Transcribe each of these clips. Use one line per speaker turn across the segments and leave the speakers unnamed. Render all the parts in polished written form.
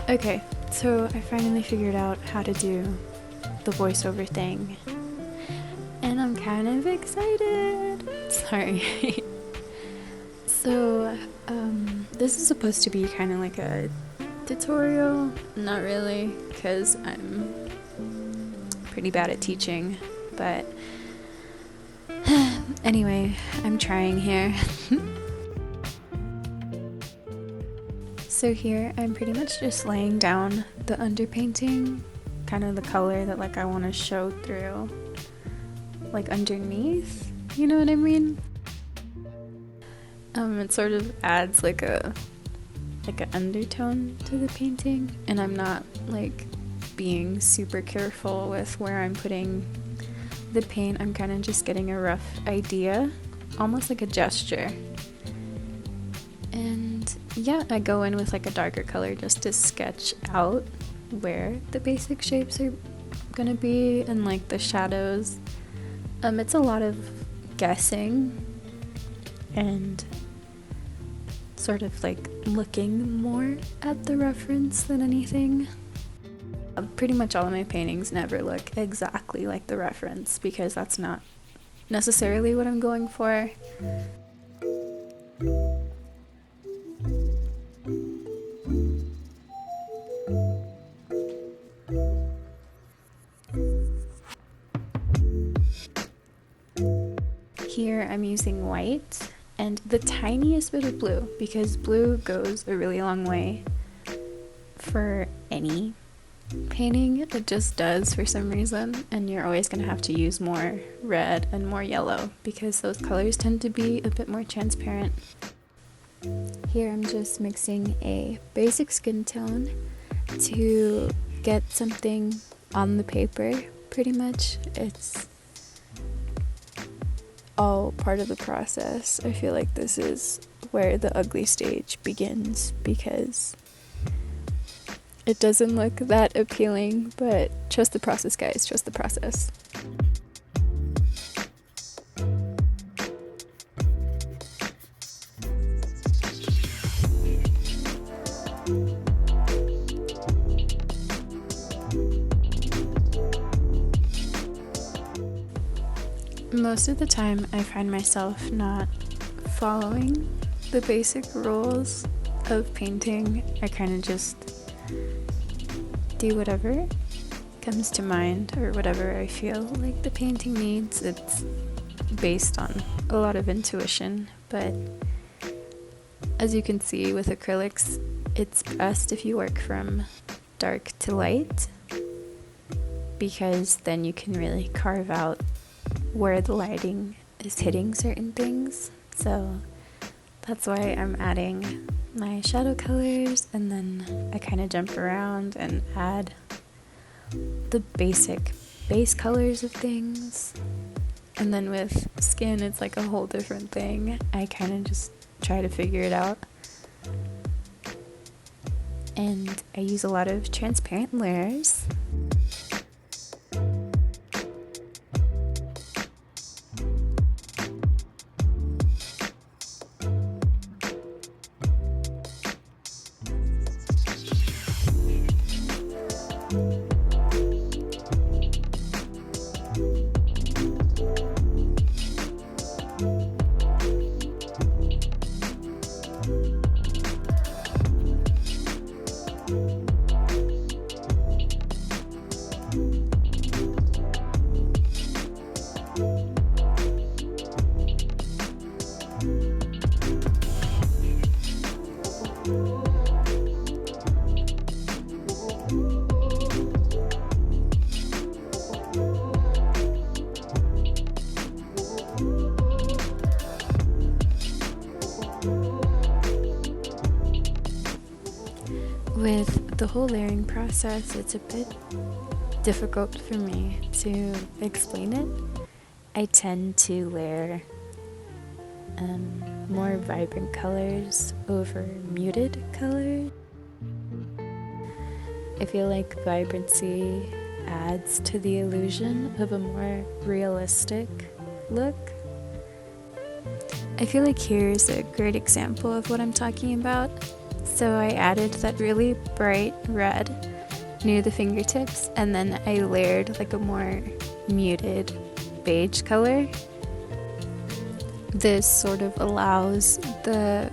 Okay, so I finally figured out how to do the voiceover thing, and I'm kind of excited. Sorry. So, this is supposed to be kind of like a tutorial. Not really, because I'm pretty bad at teaching, but anyway, I'm trying here. So here I'm pretty much just laying down the underpainting, kind of the color that like I want to show through, like underneath, you know what I mean? It sort of adds like an undertone to the painting, and I'm not like being super careful with where I'm putting the paint. I'm kind of just getting a rough idea, almost like a gesture. And yeah, I go in with like a darker color just to sketch out where the basic shapes are gonna be and like the shadows. It's a lot of guessing and sort of like looking more at the reference than anything. Pretty much all of my paintings never look exactly like the reference because that's not necessarily what I'm going for. Here I'm using white and the tiniest bit of blue because blue goes a really long way for any painting. It just does for some reason, and you're always going to have to use more red and more yellow because those colors tend to be a bit more transparent. Here I'm just mixing a basic skin tone to get something on the paper. Pretty much it's all part of the process. I feel like this is where the ugly stage begins because it doesn't look that appealing, but trust the process, guys, trust the process. Most of the time, I find myself not following the basic rules of painting. I kind of just do whatever comes to mind or whatever I feel like the painting needs. It's based on a lot of intuition, but as you can see with acrylics, it's best if you work from dark to light because then you can really carve out where the lighting is hitting certain things. So that's why I'm adding my shadow colors, and then I kind of jump around and add the basic base colors of things. And then with skin, it's like a whole different thing. I kind of just try to figure it out. And I use a lot of transparent layers. With the whole layering process, it's a bit difficult for me to explain it. I tend to layer more vibrant colors over muted colors. I feel like vibrancy adds to the illusion of a more realistic look. I feel like here's a great example of what I'm talking about. So I added that really bright red near the fingertips, and then I layered like a more muted beige color. This sort of allows the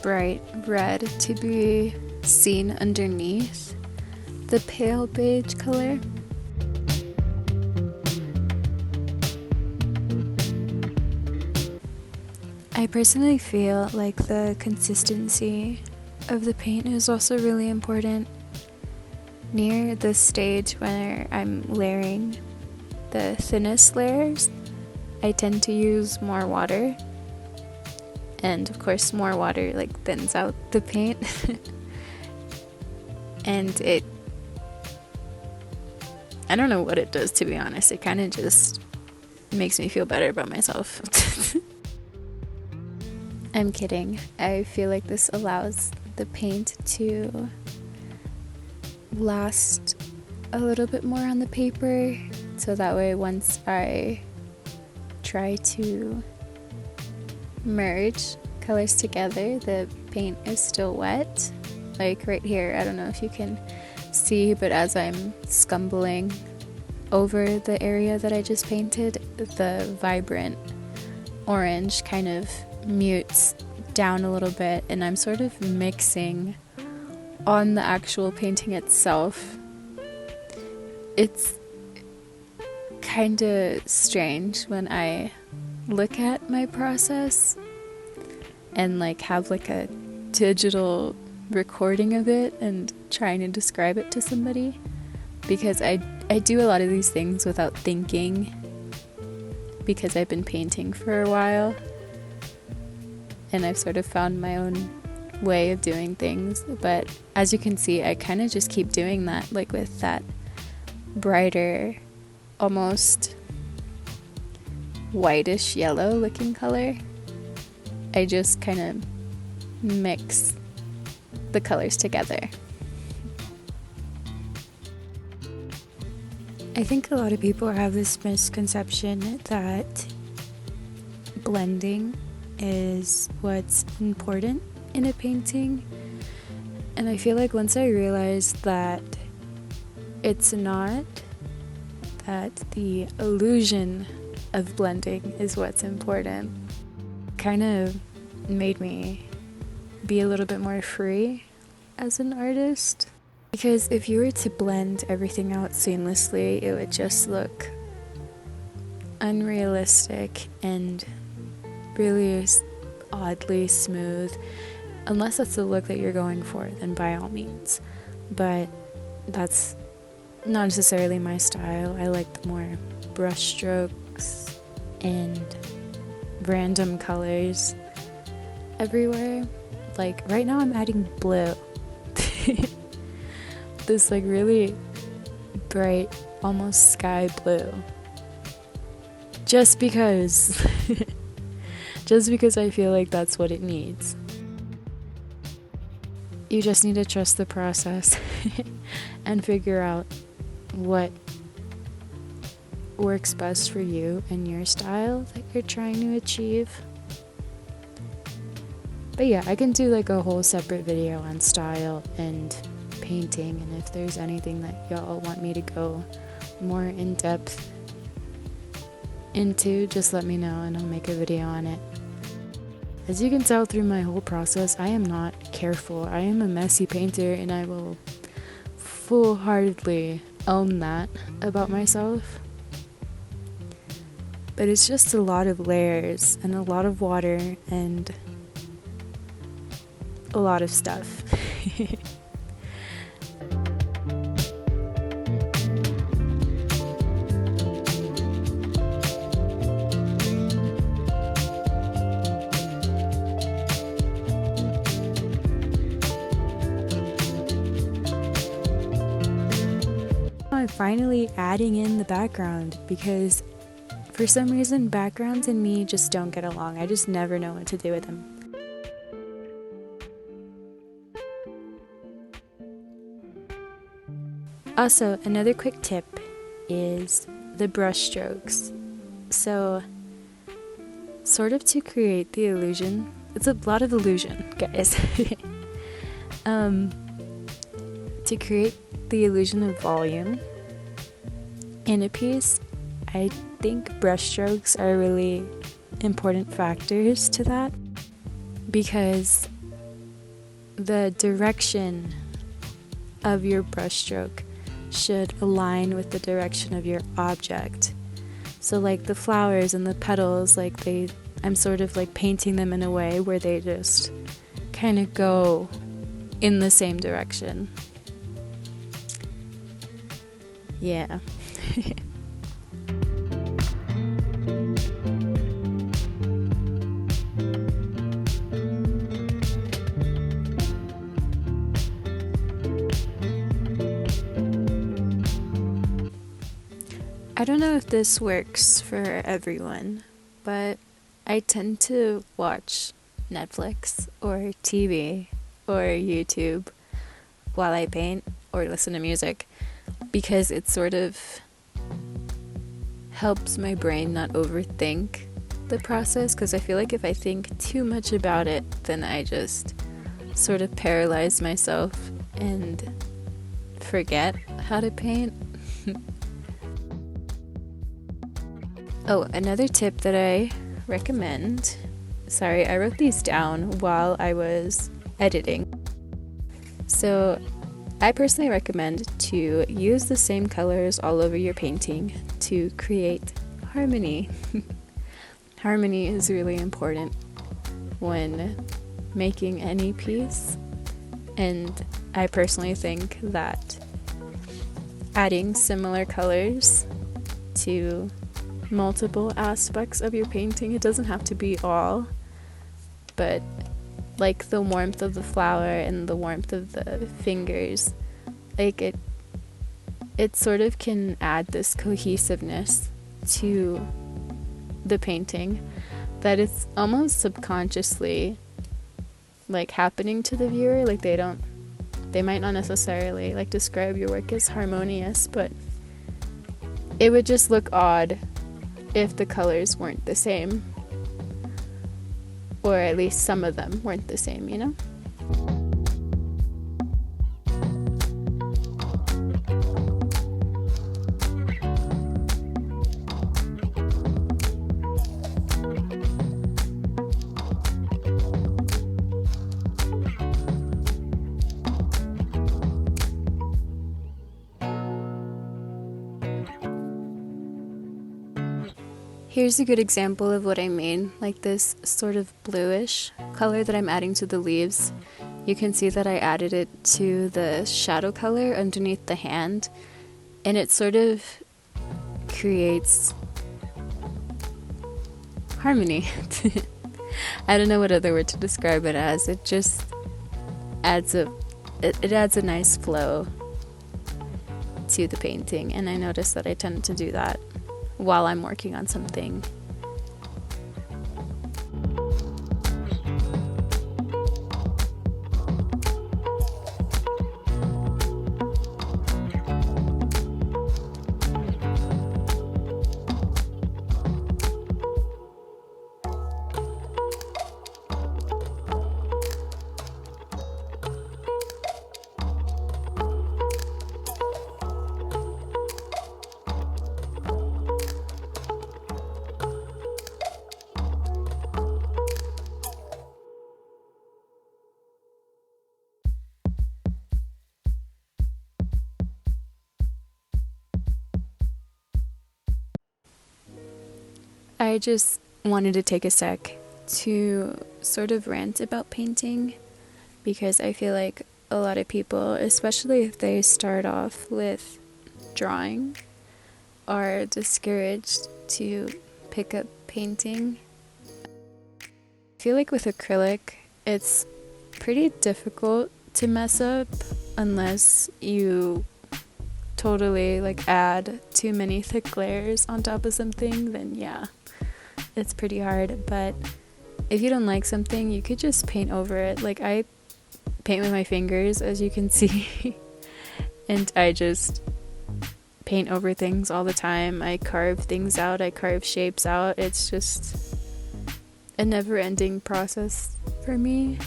bright red to be seen underneath the pale beige color. I personally feel like the consistency of the paint is also really important. Near the stage where I'm layering the thinnest layers, I tend to use more water, and of course more water like thins out the paint and I don't know what it does, to be honest. It kind of just makes me feel better about myself. I'm kidding. I feel like this allows the paint to last a little bit more on the paper, so that way once I try to merge colors together, the paint is still wet. Like right here, I don't know if you can see, but as I'm scumbling over the area that I just painted, the vibrant orange kind of mutes down a little bit, and I'm sort of mixing on the actual painting itself. It's kind of strange when I look at my process and like have like a digital recording of it and trying to describe it to somebody, because I do a lot of these things without thinking, because I've been painting for a while and I've sort of found my own way of doing things. But as you can see, I kind of just keep doing that, like with that brighter, almost whitish yellow looking color. I just kind of mix the colors together. I think a lot of people have this misconception that blending is what's important in a painting, and I feel like once I realized that it's not, that the illusion of blending is what's important, kind of made me be a little bit more free as an artist. Because if you were to blend everything out seamlessly, it would just look unrealistic and really oddly smooth. Unless that's the look that you're going for, then by all means. But that's not necessarily my style. I like the more brush strokes and random colors everywhere. Like right now I'm adding blue. This like really bright, almost sky blue. Just because I feel like that's what it needs. You just need to trust the process and figure out what works best for you and your style that you're trying to achieve. But yeah, I can do like a whole separate video on style and painting, and if there's anything that y'all want me to go more in depth into, just let me know and I'll make a video on it. As you can tell through my whole process, I am not careful. I am a messy painter, and I will full-heartedly own that about myself. But it's just a lot of layers and a lot of water and a lot of stuff. I'm finally adding in the background, because for some reason backgrounds and me just don't get along. I just never know what to do with them. Also, another quick tip is the brush strokes. So, sort of to create the illusion, it's a lot of illusion, guys. To create the illusion of volume in a piece, I think brushstrokes are really important factors to that, because the direction of your brushstroke should align with the direction of your object. So like the flowers and the petals, I'm sort of like painting them in a way where they just kind of go in the same direction. Yeah. I don't know if this works for everyone, but I tend to watch Netflix or TV or YouTube while I paint or listen to music, because it sort of helps my brain not overthink the process, because I feel like if I think too much about it, then I just sort of paralyze myself and forget how to paint. Oh, another tip that I recommend, sorry, I wrote these down while I was editing. So I personally recommend to use the same colors all over your painting to create harmony. Harmony is really important when making any piece, and I personally think that adding similar colors to multiple aspects of your painting, it doesn't have to be all, but like the warmth of the flower and the warmth of the fingers, like it sort of can add this cohesiveness to the painting that it's almost subconsciously like happening to the viewer. Like they might not necessarily like describe your work as harmonious, but it would just look odd if the colors weren't the same, or at least some of them weren't the same, you know? Here's a good example of what I mean, like this sort of bluish color that I'm adding to the leaves. You can see that I added it to the shadow color underneath the hand, and it sort of creates harmony. I don't know what other word to describe it as. It just adds it adds a nice flow to the painting, and I notice that I tend to do that while I'm working on something. I just wanted to take a sec to sort of rant about painting, because I feel like a lot of people, especially if they start off with drawing, are discouraged to pick up painting. I feel like with acrylic, it's pretty difficult to mess up unless you totally like add too many thick layers on top of something. Then yeah, it's pretty hard. But if you don't like something, you could just paint over it. Like I paint with my fingers, as you can see, and I just paint over things all the time. I carve things out, I carve shapes out. It's just a never-ending process for me.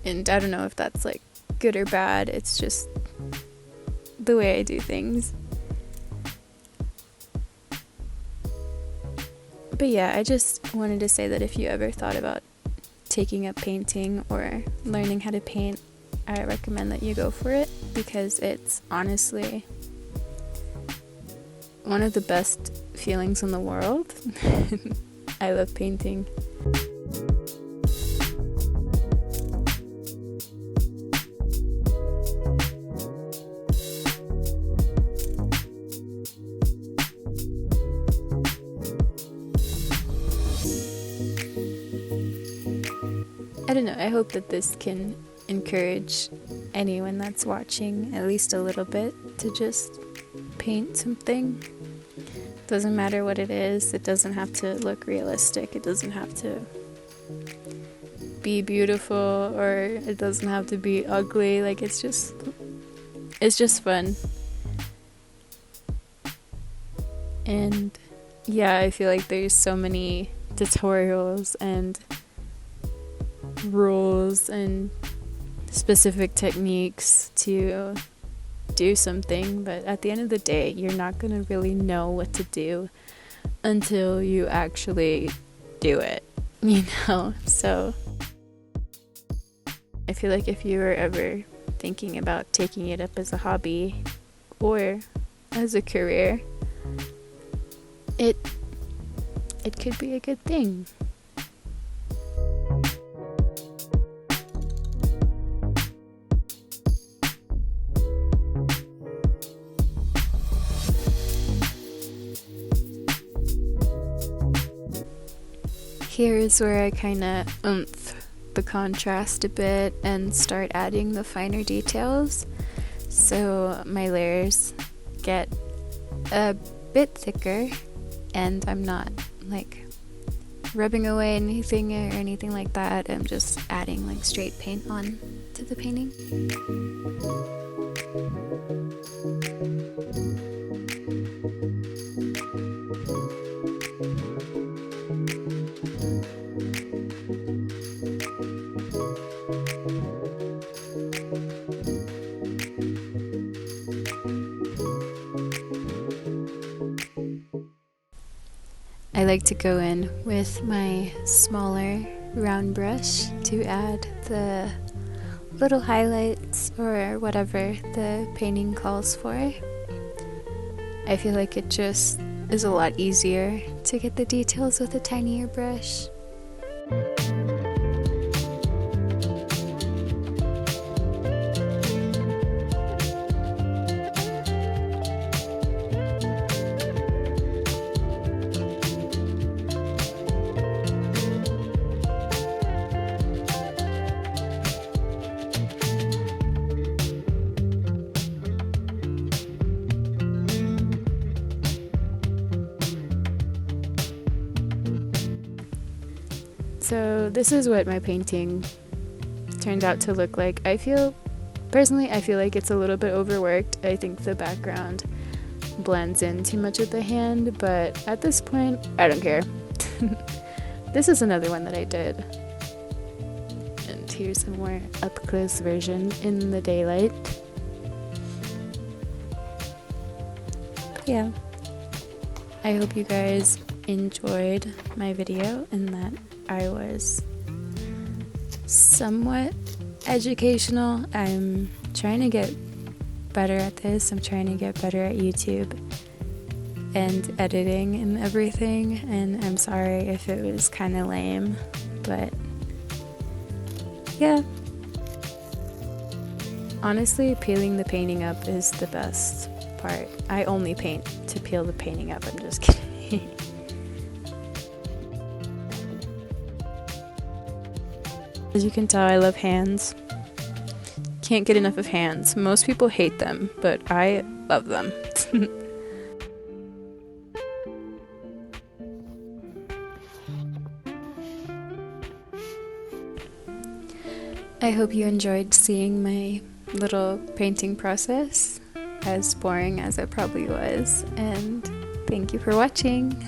And I don't know if that's like good or bad, it's just the way I do things. But yeah, I just wanted to say that if you ever thought about taking up painting or learning how to paint, I recommend that you go for it, because it's honestly one of the best feelings in the world. I love painting. I don't know, I hope that this can encourage anyone that's watching at least a little bit to just paint something. Doesn't matter what it is, it doesn't have to look realistic, it doesn't have to be beautiful, or it doesn't have to be ugly. Like, it's just fun. And yeah, I feel like there's so many tutorials and rules and specific techniques to do something, but at the end of the day, you're not gonna really know what to do until you actually do it, you know? So I feel like if you were ever thinking about taking it up as a hobby or as a career, it could be a good thing. Here's where I kind of oomph the contrast a bit and start adding the finer details. So my layers get a bit thicker, and I'm not like rubbing away anything or anything like that. I'm just adding like straight paint on to the painting. I like to go in with my smaller round brush to add the little highlights or whatever the painting calls for. I feel like it just is a lot easier to get the details with a tinier brush. So this is what my painting turned out to look like. Personally, I feel like it's a little bit overworked. I think the background blends in too much with the hand, but at this point, I don't care. This is another one that I did. And here's a more up-close version in the daylight. But yeah, I hope you guys enjoyed my video and that I was somewhat educational. I'm trying to get better at this. I'm trying to get better at YouTube and editing and everything, and I'm sorry if it was kind of lame, but yeah. Honestly, peeling the painting up is the best part. I only paint to peel the painting up. I'm just kidding. As you can tell, I love hands. Can't get enough of hands. Most people hate them, but I love them. I hope you enjoyed seeing my little painting process, as boring as it probably was, and thank you for watching.